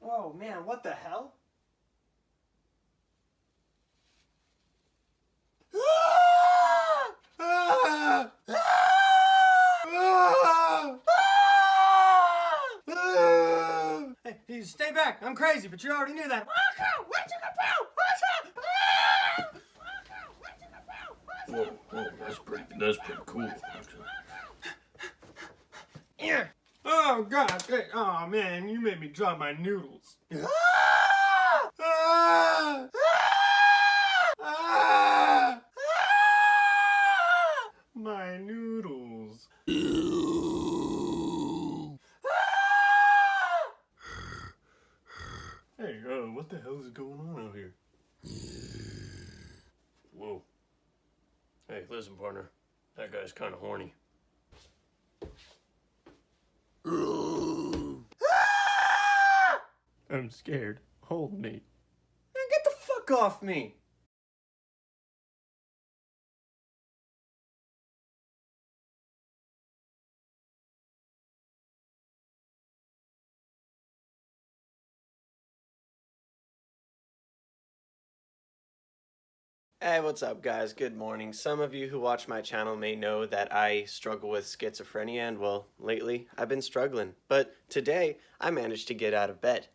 Oh man, what the hell? Hey, you stay back. I'm crazy, but you already knew that. Whoa, that's pretty cool, actually. Yeah. Oh god. Oh man, you made me drop my noodles. My noodles. Hey, what the hell is going on out here? Whoa. Hey, listen, partner. That guy's kind of horny. I'm scared. Hold me. Man, get the fuck off me! Hey, what's up guys? Good morning. Some of you who watch my channel may know that I struggle with schizophrenia and well, lately I've been struggling. But today I managed to get out of bed.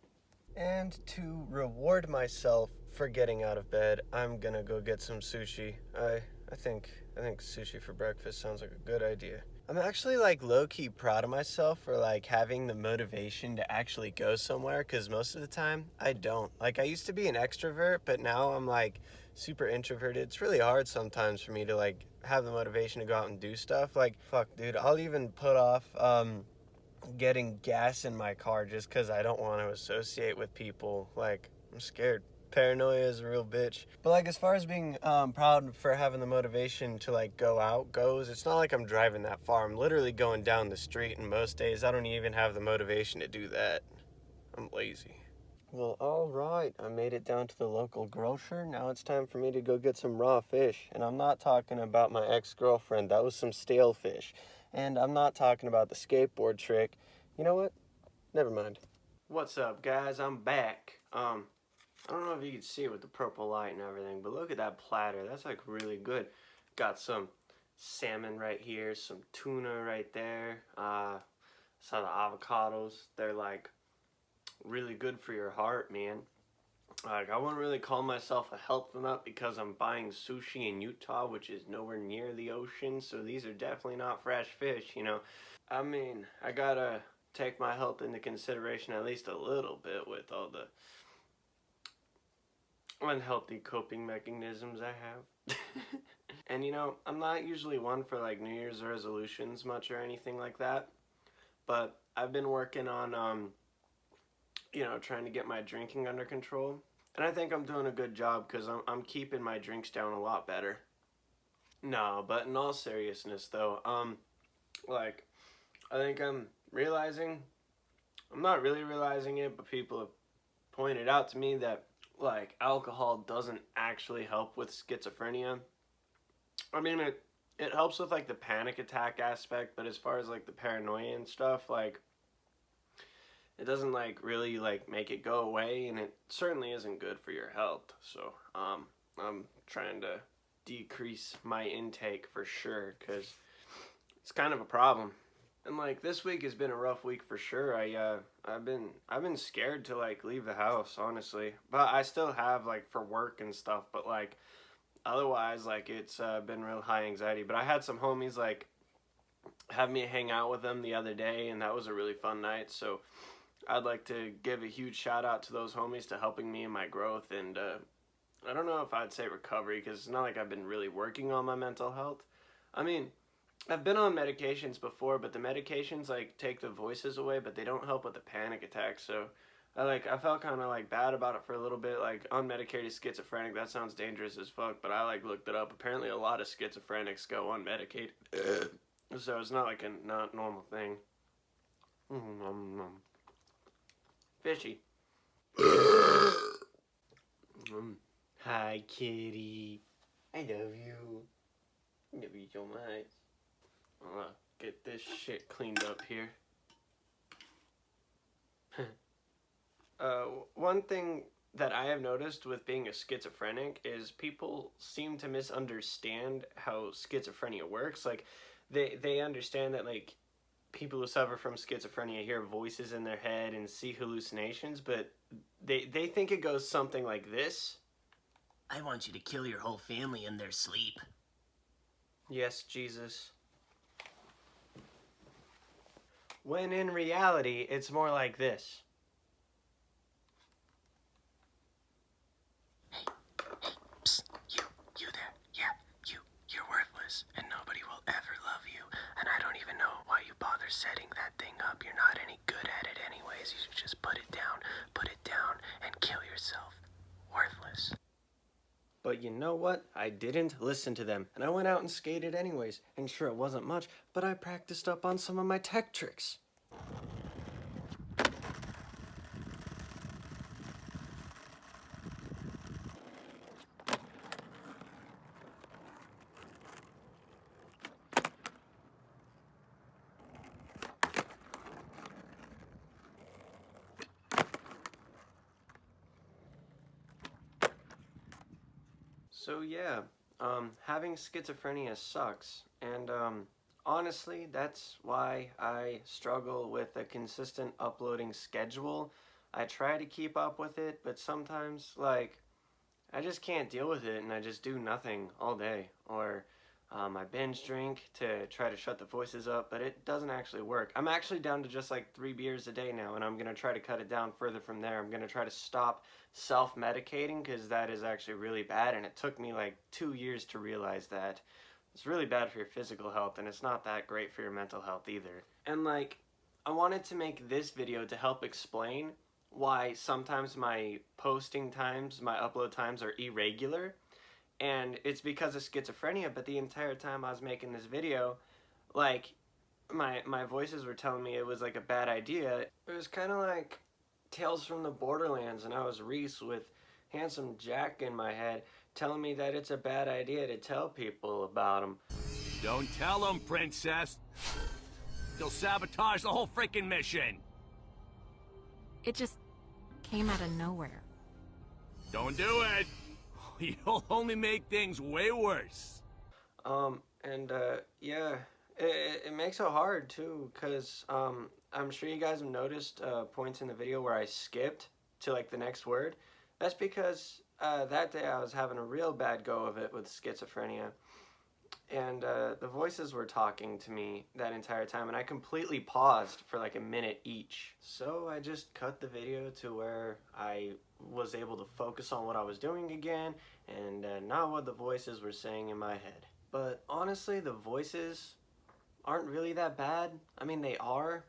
And to reward myself for getting out of bed, I'm gonna go get some sushi. I think sushi for breakfast sounds like a good idea. I'm actually like low-key proud of myself for like having the motivation to actually go somewhere, because most of the time I don't. Like I used to be an extrovert, but now I'm like super introverted. It's really hard sometimes for me to like have the motivation to go out and do stuff. Like fuck dude, I'll even put off getting gas in my car just because I don't want to associate with people. Like I'm scared. Paranoia is a real bitch. But like as far as being proud for having the motivation to like go out goes, it's not like I'm driving that far. I'm literally going down the street, and most days I don't even have the motivation to do that. I'm lazy. Well, all right, I made it down to the local grocer. Now it's time for me to go get some raw fish. And I'm not talking about my ex-girlfriend. That was some stale fish. And I'm not talking about the skateboard trick. You know what? Never mind. What's up, guys? I'm back. I don't know if you can see it with the purple light and everything, but look at that platter. That's like really good. Got some salmon right here, some tuna right there. Some avocados. They're like really good for your heart, man. Like I wouldn't really call myself a health nut because I'm buying sushi in Utah, which is nowhere near the ocean, so these are definitely not fresh fish, you know. I mean, I gotta take my health into consideration at least a little bit with all the unhealthy coping mechanisms I have. And you know, I'm not usually one for like New Year's resolutions much or anything like that, but I've been working on you know, trying to get my drinking under control, and I think I'm doing a good job because I'm keeping my drinks down a lot better. No, but in all seriousness though, like I think I'm realizing, I'm not really realizing it, but people have pointed out to me that like alcohol doesn't actually help with schizophrenia. I mean, it helps with like the panic attack aspect, but as far as like the paranoia and stuff, like it doesn't like really like make it go away, and it certainly isn't good for your health. So I'm trying to decrease my intake for sure, because it's kind of a problem. And like this week has been a rough week for sure. I've been scared to like leave the house, honestly, but I still have like for work and stuff, but like otherwise like it's been real high anxiety. But I had some homies like have me hang out with them the other day, and that was a really fun night. So I'd like to give a huge shout out to those homies to helping me in my growth, and I don't know if I'd say recovery, because it's not like I've been really working on my mental health. I mean, I've been on medications before, but the medications like take the voices away, but they don't help with the panic attacks. So I felt kind of like bad about it for a little bit. Like unmedicated schizophrenic, that sounds dangerous as fuck, but I like looked it up. Apparently a lot of schizophrenics go unmedicated. So it's not like a not normal thing. Fishy. Hi, kitty. I love you. I love you so much. I'll get this shit cleaned up here. One thing that I have noticed with being a schizophrenic is people seem to misunderstand how schizophrenia works. Like, they understand that, like, people who suffer from schizophrenia hear voices in their head and see hallucinations, but they think it goes something like this. I want you to kill your whole family in their sleep. Yes, Jesus. When in reality, it's more like this. Hey, psst, you there. Yeah, you're worthless, and nobody will ever love you. And I don't even know why you bother setting that thing up. You're not any good at it anyways. You should just put it down, and kill yourself. Worthless. But you know what? I didn't listen to them, and I went out and skated anyways. And sure, it wasn't much, but I practiced up on some of my tech tricks. So yeah, having schizophrenia sucks, and honestly, that's why I struggle with a consistent uploading schedule. I try to keep up with it, but sometimes, like, I just can't deal with it, and I just do nothing all day, or I binge drink to try to shut the voices up, but it doesn't actually work. I'm actually down to just like 3 beers a day now, and I'm gonna try to cut it down further from there. I'm gonna try to stop self-medicating because that is actually really bad, and it took me like 2 years to realize that. It's really bad for your physical health, and it's not that great for your mental health either. And like, I wanted to make this video to help explain why sometimes my posting times, my upload times are irregular, and it's because of schizophrenia. But the entire time I was making this video, like, my voices were telling me it was like a bad idea. It was kind of like Tales from the Borderlands, and I was Reese with Handsome Jack in my head telling me that it's a bad idea to tell people about him. Don't tell them, princess. They'll sabotage the whole freaking mission. It just came out of nowhere. Don't do it. You'll only make things way worse. Yeah, it makes it hard too, because I'm sure you guys have noticed points in the video where I skipped to like the next word. That's because that day I was having a real bad go of it with schizophrenia, and the voices were talking to me that entire time, and I completely paused for like a minute each. So I just cut the video to where I was able to focus on what I was doing again, and not what the voices were saying in my head. But honestly, the voices aren't really that bad. I mean, they are,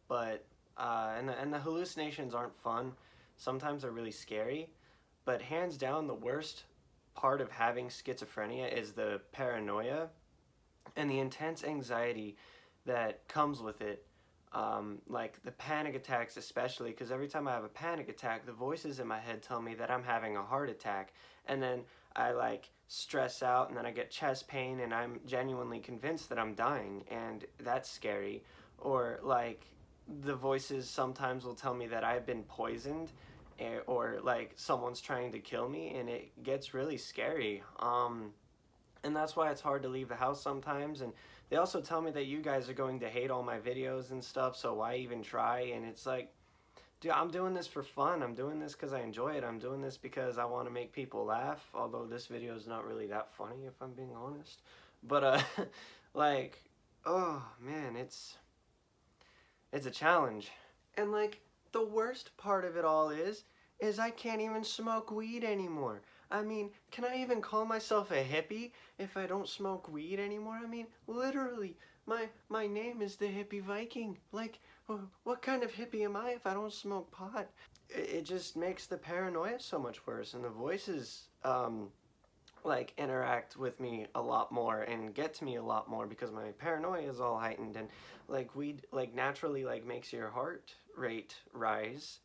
but and the hallucinations aren't fun. Sometimes they're really scary, but hands down, the worst part of having schizophrenia is the paranoia and the intense anxiety that comes with it. Like the panic attacks especially, because every time I have a panic attack, the voices in my head tell me that I'm having a heart attack, and then I like stress out, and then I get chest pain, and I'm genuinely convinced that I'm dying, and that's scary. Or like the voices sometimes will tell me that I've been poisoned, or like someone's trying to kill me, and it gets really scary. And that's why it's hard to leave the house sometimes. And they also tell me that you guys are going to hate all my videos and stuff, so why even try? And it's like, dude, I'm doing this for fun. I'm doing this because I enjoy it. I'm doing this because I want to make people laugh, although this video is not really that funny, if I'm being honest. But, like, oh, man, it's a challenge. And, like, the worst part of it all is I can't even smoke weed anymore. I mean, can I even call myself a hippie if I don't smoke weed anymore? I mean, literally, my name is the Hippie Viking. Like, what kind of hippie am I if I don't smoke pot? It just makes the paranoia so much worse, and the voices, like, interact with me a lot more and get to me a lot more because my paranoia is all heightened, and, like, weed, like, naturally, like, makes your heart rate rise,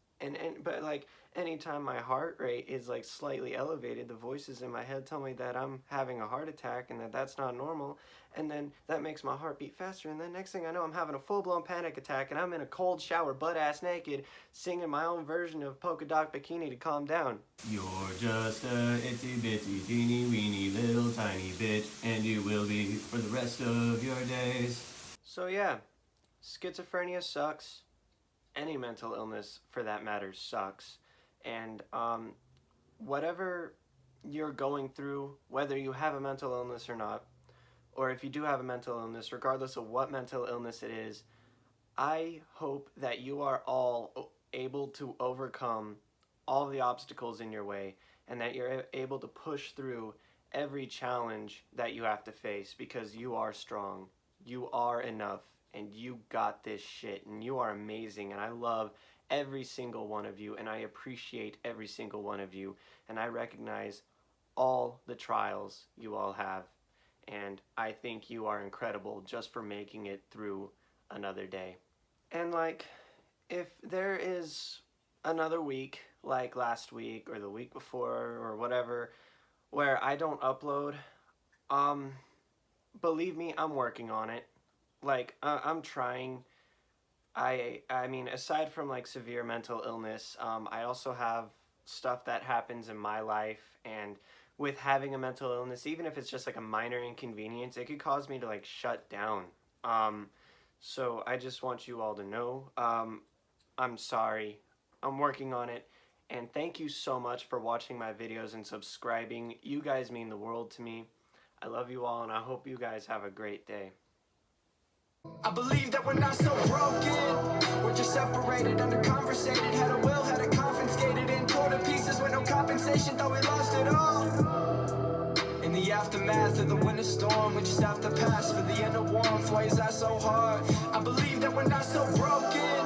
But like anytime my heart rate is like slightly elevated, the voices in my head tell me that I'm having a heart attack and that that's not normal, and then that makes my heart beat faster, and then next thing I know, I'm having a full-blown panic attack, and I'm in a cold shower butt-ass naked singing my own version of Polka Dot Bikini to calm down. You're just a itsy bitsy teeny weeny little tiny bitch, and you will be for the rest of your days. So yeah, schizophrenia sucks. Any mental illness, for that matter, sucks. And whatever you're going through, whether you have a mental illness or not, or if you do have a mental illness, regardless of what mental illness it is, I hope that you are all able to overcome all the obstacles in your way, and that you're able to push through every challenge that you have to face, because you are strong, you are enough, and you got this shit, and you are amazing, and I love every single one of you, and I appreciate every single one of you, and I recognize all the trials you all have, and I think you are incredible just for making it through another day. And like, if there is another week, like last week, or the week before, or whatever, where I don't upload, believe me, I'm working on it. Like, I'm trying. I mean, aside from like severe mental illness, I also have stuff that happens in my life, and with having a mental illness, even if it's just like a minor inconvenience, it could cause me to like shut down. So I just want you all to know, I'm sorry, I'm working on it, and thank you so much for watching my videos and subscribing. You guys mean the world to me. I love you all, and I hope you guys have a great day. I believe that we're not so broken. We're just separated, under-conversated. Had a will, had it confiscated, and torn to pieces with no compensation. Thought we lost it all. In the aftermath of the winter storm, we just have to pass for the inner warmth. Why is that so hard? I believe that we're not so broken.